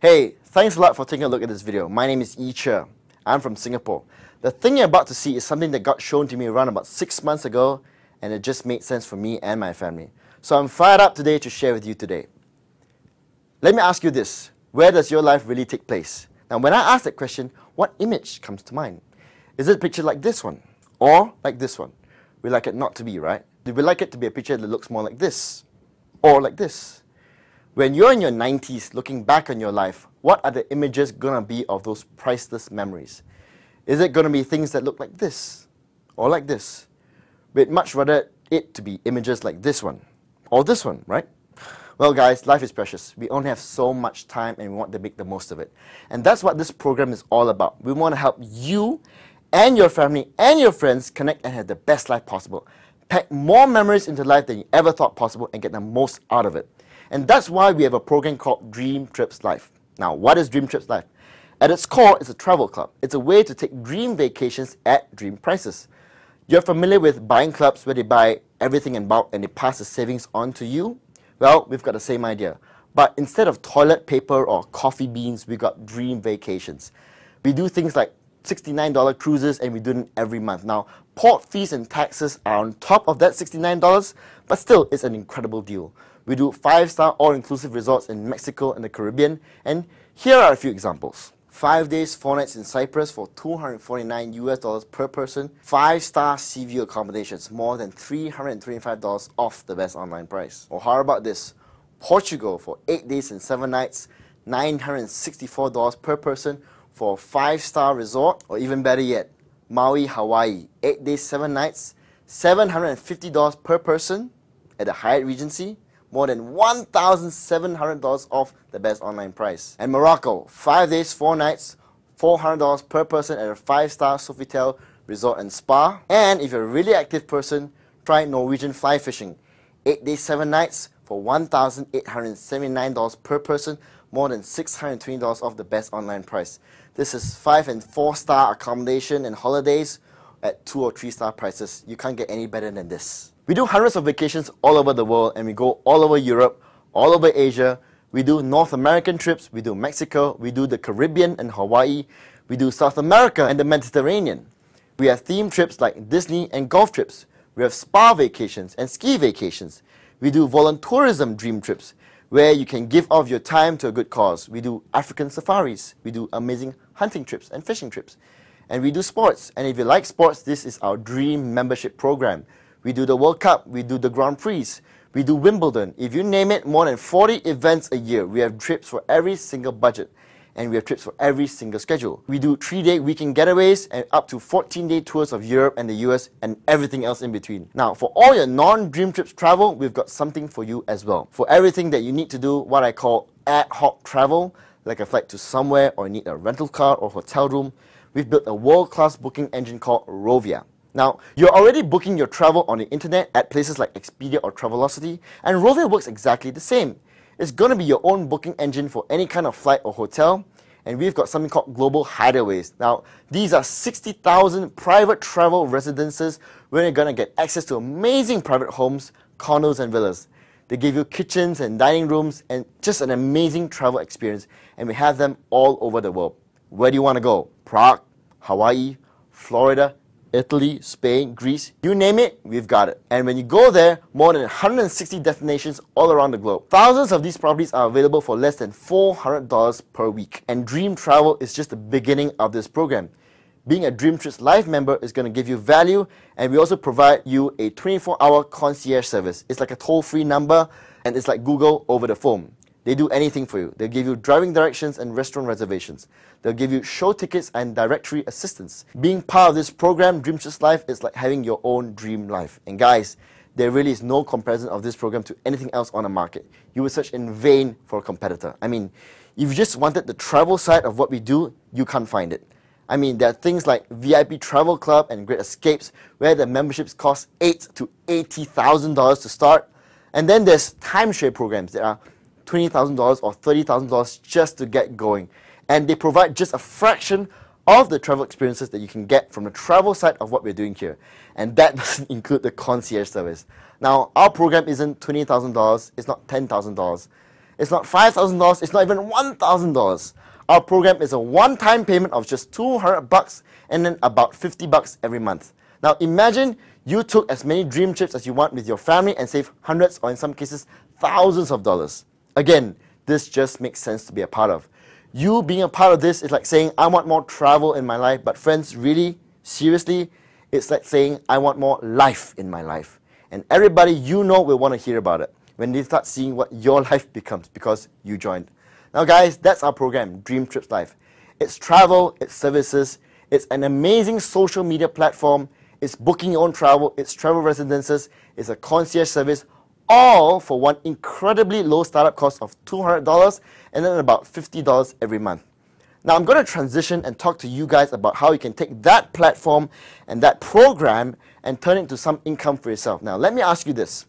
Hey, thanks a lot for taking a look at this video. My name is Yi Che. I'm from Singapore. The thing you're about to see is something that got shown to me around about 6 months ago, and it just made sense for me and my family. So I'm fired up today to share with you today. Let me ask you this. Where does your life really take place? Now, when I ask that question, what image comes to mind? Is it a picture like this one? Or like this one? We like it not to be, right? Do we like it to be a picture that looks more like this? Or like this? When you're in your 90s looking back on your life, what are the images going to be of those priceless memories? Is it going to be things that look like this? Or like this? We'd much rather it to be images like this one. Or this one, right? Well guys, life is precious. We only have so much time and we want to make the most of it. And that's what this program is all about. We want to help you and your family and your friends connect and have the best life possible. Pack more memories into life than you ever thought possible and get the most out of it. And that's why we have a program called Dream Trips Life. Now, what is Dream Trips Life? At its core, it's a travel club. It's a way to take dream vacations at dream prices. You're familiar with buying clubs where they buy everything in bulk and they pass the savings on to you? Well, we've got the same idea. But instead of toilet paper or coffee beans, we've got dream vacations. We do things like $69 cruises and we do them every month. Now, port fees and taxes are on top of that $69, but still, it's an incredible deal. We do 5-star all-inclusive resorts in Mexico and the Caribbean, and here are a few examples. 5 days, 4 nights in Cyprus for $249 per person. 5-star sea view accommodations, more than $325 off the best online price. Or how about this? Portugal for 8 days and 7 nights, $964 per person for a 5-star resort. Or even better yet, Maui, Hawaii, 8 days, 7 nights, $750 per person at the Hyatt Regency. More than $1,700 off the best online price. And Morocco, 5 days, 4 nights, $400 per person at a 5-star Sofitel Resort and Spa. And if you're a really active person, try Norwegian fly fishing. 8 days, 7 nights for $1,879 per person, more than $620 off the best online price. This is 5- and 4-star accommodation and holidays at 2- or 3-star prices. You can't get any better than this. We do hundreds of vacations all over the world, and we go all over Europe, all over Asia. We do North American trips, we do Mexico, we do the Caribbean and Hawaii, we do South America and the Mediterranean. We have theme trips like Disney and golf trips. We have spa vacations and ski vacations. We do voluntourism dream trips, where you can give off your time to a good cause. We do African safaris. We do amazing hunting trips and fishing trips. And we do sports. And if you like sports, this is our dream membership program. We do the World Cup, we do the Grand Prix, we do Wimbledon. If you name it, more than 40 events a year. We have trips for every single budget, and we have trips for every single schedule. We do 3-day weekend getaways and up to 14-day tours of Europe and the US and everything else in between. Now, for all your non-dream trips travel, we've got something for you as well. For everything that you need to do what I call ad hoc travel, like a flight to somewhere or need a rental car or hotel room, we've built a world-class booking engine called Rovia. Now, you're already booking your travel on the internet at places like Expedia or Travelocity, and Rovia works exactly the same. It's going to be your own booking engine for any kind of flight or hotel, and we've got something called Global Hideaways. Now, these are 60,000 private travel residences where you're going to get access to amazing private homes, condos, and villas. They give you kitchens and dining rooms and just an amazing travel experience, and we have them all over the world. Where do you want to go? Prague, Hawaii, Florida, Italy, Spain, Greece, you name it, we've got it. And when you go there, more than 160 destinations all around the globe. Thousands of these properties are available for less than $400 per week. And Dream Travel is just the beginning of this program. Being a Dream Trips Live member is going to give you value, and we also provide you a 24-hour concierge service. It's like a toll-free number, and it's like Google over the phone. They do anything for you. They'll give you driving directions and restaurant reservations. They'll give you show tickets and directory assistance. Being part of this program, Dream Trips Life, is like having your own dream life. And guys, there really is no comparison of this program to anything else on the market. You will search in vain for a competitor. I mean, if you just wanted the travel side of what we do, you can't find it. I mean, there are things like VIP Travel Club and Great Escapes, where the memberships cost $8,000 to $80,000 to start. And then there's timeshare programs that are $20,000 or $30,000 just to get going. And they provide just a fraction of the travel experiences that you can get from the travel side of what we're doing here. And that doesn't include the concierge service. Now, our program isn't $20,000, it's not $10,000. It's not $5,000, it's not even $1,000. Our program is a one-time payment of just $200 and then about $50 every month. Now imagine you took as many dream trips as you want with your family and save hundreds or in some cases thousands of dollars. Again, this just makes sense to be a part of. You being a part of this is like saying, I want more travel in my life, but friends, really, seriously, it's like saying, I want more life in my life. And everybody you know will want to hear about it when they start seeing what your life becomes because you joined. Now guys, that's our program, Dream Trips Life. It's travel, it's services, it's an amazing social media platform, it's booking your own travel, it's travel residences, it's a concierge service, all for one incredibly low startup cost of $200 and then about $50 every month. Now I'm going to transition and talk to you guys about how you can take that platform and that program and turn it into some income for yourself. Now let me ask you this.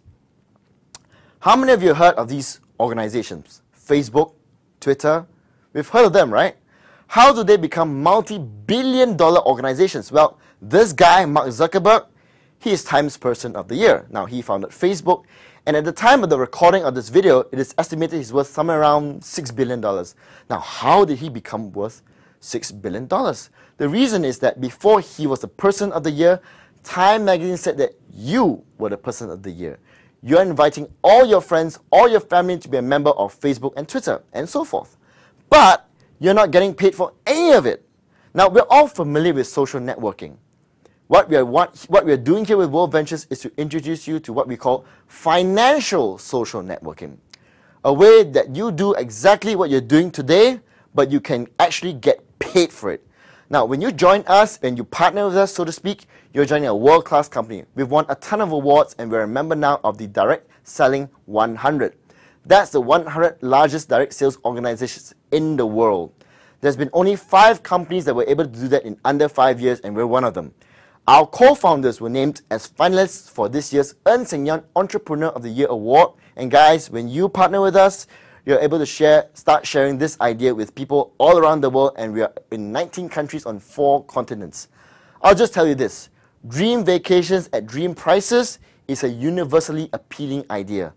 How many of you heard of these organizations? Facebook, Twitter, we've heard of them, right? How do they become multi-billion-dollar organizations? Well, this guy, Mark Zuckerberg, he is Times Person of the Year. Now, he founded Facebook, and at the time of the recording of this video, it is estimated he's worth somewhere around $6 billion. Now, how did he become worth $6 billion? The reason is that before he was the Person of the Year, Time Magazine said that you were the Person of the Year. You're inviting all your friends, all your family to be a member of Facebook and Twitter, and so forth. But you're not getting paid for any of it. Now, we're all familiar with social networking. What we are doing here with World Ventures is to introduce you to what we call financial social networking. A way that you do exactly what you're doing today, but you can actually get paid for it. Now, when you join us and you partner with us, so to speak, you're joining a world-class company. We've won a ton of awards and we're a member now of the Direct Selling 100. That's the 100 largest direct sales organizations in the world. There's been only 5 companies that were able to do that in under 5 years, and we're one of them. Our co-founders were named as finalists for this year's Ernst & Young Entrepreneur of the Year Award. And guys, when you partner with us, you're able to start sharing this idea with people all around the world, and we are in 19 countries on 4 continents. I'll just tell you this, dream vacations at dream prices is a universally appealing idea.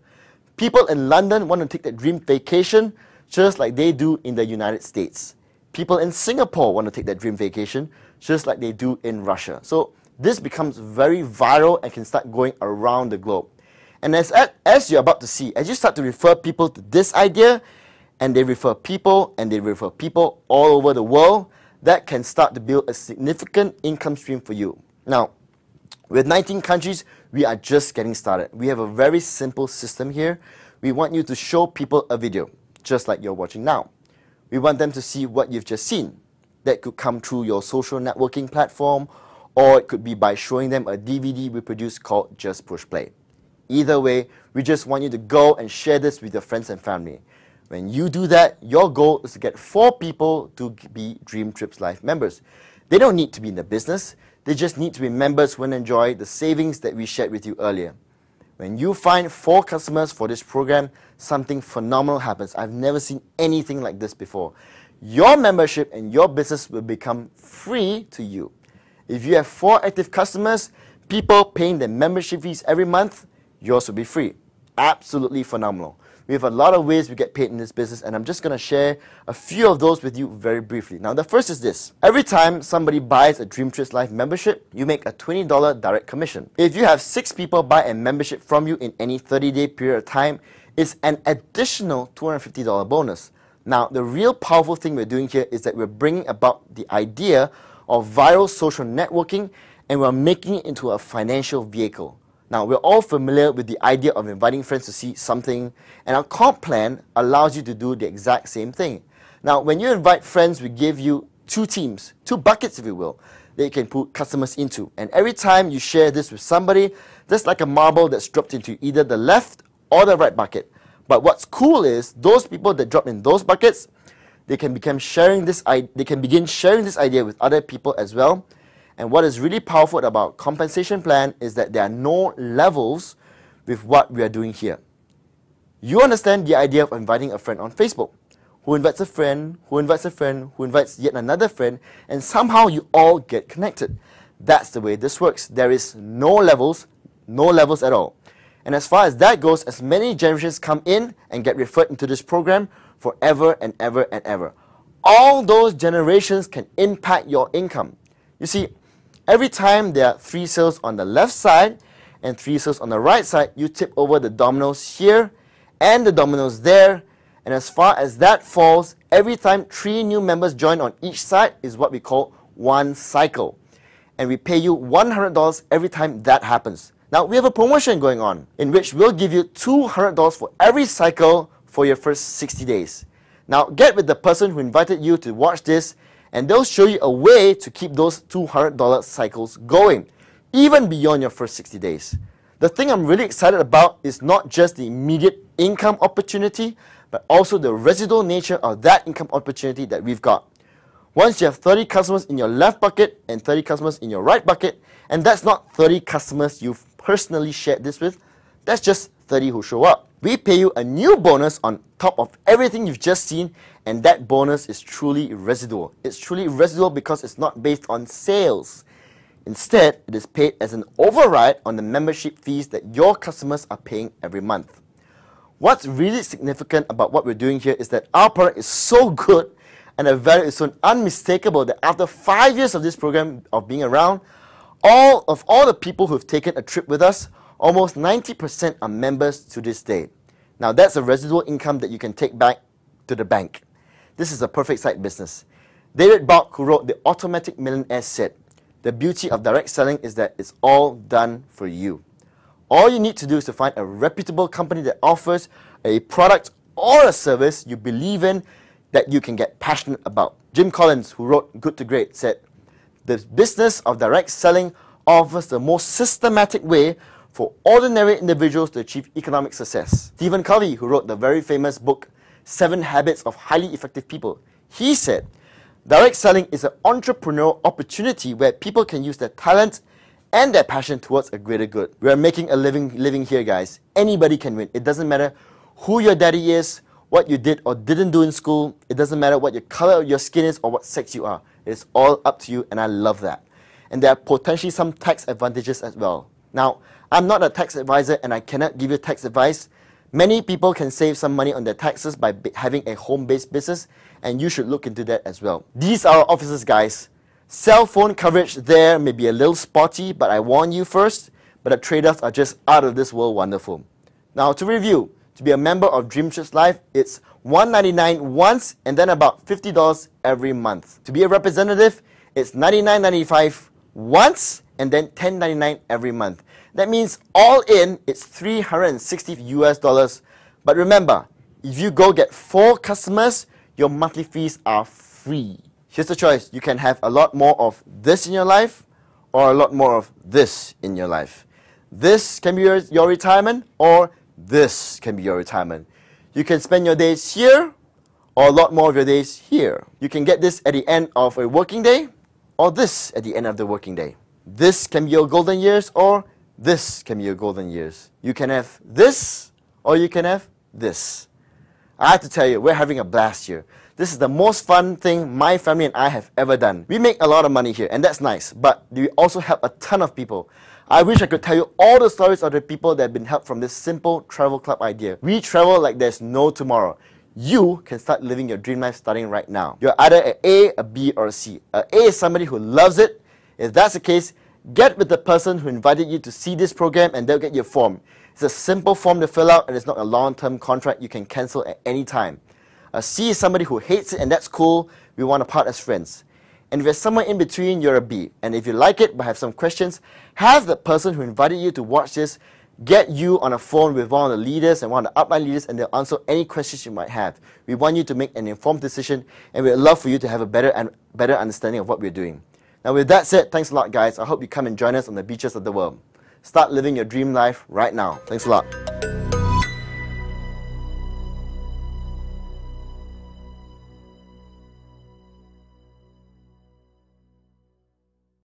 People in London want to take that dream vacation just like they do in the United States. People in Singapore want to take that dream vacation just like they do in Russia. So this becomes very viral and can start going around the globe. And as you're about to see, as you start to refer people to this idea, and they refer people, and they refer people all over the world, that can start to build a significant income stream for you. Now, with 19 countries, we are just getting started. We have a very simple system here. We want you to show people a video, just like you're watching now. We want them to see what you've just seen. That could come through your social networking platform, or it could be by showing them a DVD we produced called Just Push Play. Either way, we just want you to go and share this with your friends and family. When you do that, your goal is to get 4 people to be Dream Trips Life members. They don't need to be in the business, they just need to be members who enjoy the savings that we shared with you earlier. When you find 4 customers for this program, something phenomenal happens. I've never seen anything like this before. Your membership and your business will become free to you. If you have 4 active customers, people paying their membership fees every month, yours will be free. Absolutely phenomenal. We have a lot of ways we get paid in this business, and I'm just going to share a few of those with you very briefly. Now, the first is this. Every time somebody buys a Dream Trips Life membership, you make a $20 direct commission. If you have 6 people buy a membership from you in any 30-day period of time, it's an additional $250 bonus. Now, the real powerful thing we're doing here is that we're bringing about the idea of viral social networking, and we're making it into a financial vehicle. Now, we're all familiar with the idea of inviting friends to see something, and our comp plan allows you to do the exact same thing. Now, when you invite friends, we give you 2 teams, 2 buckets if you will, that you can put customers into. And every time you share this with somebody, there's like a marble that's dropped into either the left or the right bucket. But what's cool is those people that drop in those buckets, they can begin sharing this idea with other people as well. And what is really powerful about compensation plan is that there are no levels with what we are doing here. You understand the idea of inviting a friend on Facebook, who invites a friend, who invites a friend, who invites yet another friend, and somehow you all get connected. That's the way this works. There is no levels at all. And as far as that goes, as many generations come in and get referred into this program forever and ever and ever. All those generations can impact your income. You see, every time there are 3 sales on the left side and 3 sales on the right side, you tip over the dominoes here and the dominoes there. And as far as that falls, every time 3 new members join on each side is what we call one cycle. And we pay you $100 every time that happens. Now, we have a promotion going on in which we'll give you $200 for every cycle for your first 60 days. Now, get with the person who invited you to watch this, and they'll show you a way to keep those $200 cycles going, even beyond your first 60 days. The thing I'm really excited about is not just the immediate income opportunity, but also the residual nature of that income opportunity that we've got. Once you have 30 customers in your left bucket and 30 customers in your right bucket, and that's not 30 customers you've personally shared this with, that's just 30 who show up. We pay you a new bonus on top of everything you've just seen, and that bonus is truly residual. It's truly residual because it's not based on sales. Instead, it is paid as an override on the membership fees that your customers are paying every month. What's really significant about what we're doing here is that our product is so good and the value is so unmistakable that after 5 years of this program of being around, all the people who've taken a trip with us, almost 90% are members to this day. Now that's a residual income that you can take back to the bank. This is a perfect side business. David Bach, who wrote The Automatic Millionaire, said, "The beauty of direct selling is that it's all done for you. All you need to do is to find a reputable company that offers a product or a service you believe in that you can get passionate about." Jim Collins, who wrote Good to Great, said, "The business of direct selling offers the most systematic way for ordinary individuals to achieve economic success." Stephen Covey, who wrote the very famous book 7 Habits of Highly Effective People, he said, "Direct selling is an entrepreneurial opportunity where people can use their talent and their passion towards a greater good." We are making a living here, guys. Anybody can win. It doesn't matter who your daddy is, what you did or didn't do in school. It doesn't matter what your color of your skin is or what sex you are. It's all up to you, and I love that. And there are potentially some tax advantages as well. Now, I'm not a tax advisor and I cannot give you tax advice. Many people can save some money on their taxes by having a home-based business, and you should look into that as well. These are our offices, guys. Cell phone coverage there may be a little spotty, but I warn you first, but the trade-offs are just out of this world wonderful. Now, to review, to be a member of Dream Trips Live, it's $199 once and then about $50 every month. To be a representative, it's $99.95 once and then $10.99 every month. That means all in, it's $360 US. But remember, if you go get 4 customers, your monthly fees are free. Here's the choice. You can have a lot more of this in your life or a lot more of this in your life. This can be your retirement, or this can be your retirement. You can spend your days here or a lot more of your days here. You can get this at the end of a working day or this at the end of the working day. This can be your golden years, or this can be your golden years. You can have this or you can have this. I have to tell you, we're having a blast here. This is the most fun thing my family and I have ever done. We make a lot of money here, and that's nice, but we also help a ton of people. I wish I could tell you all the stories of the people that have been helped from this simple travel club idea. We travel like there's no tomorrow. You can start living your dream life starting right now. You're either an A, a B, or a C. A A is somebody who loves it. If that's the case, get with the person who invited you to see this program and they'll get you a form. It's a simple form to fill out and it's not a long-term contract you can cancel at any time. A C is somebody who hates it, and that's cool. We want to part as friends. And if you're somewhere in between, you're a B. And if you like it but have some questions, have the person who invited you to watch this get you on a phone with one of the leaders and one of the upline leaders, and they'll answer any questions you might have. We want you to make an informed decision, and we'd love for you to have a better understanding of what we're doing. Now, with that said, thanks a lot, guys. I hope you come and join us on the beaches of the world. Start living your dream life right now. Thanks a lot.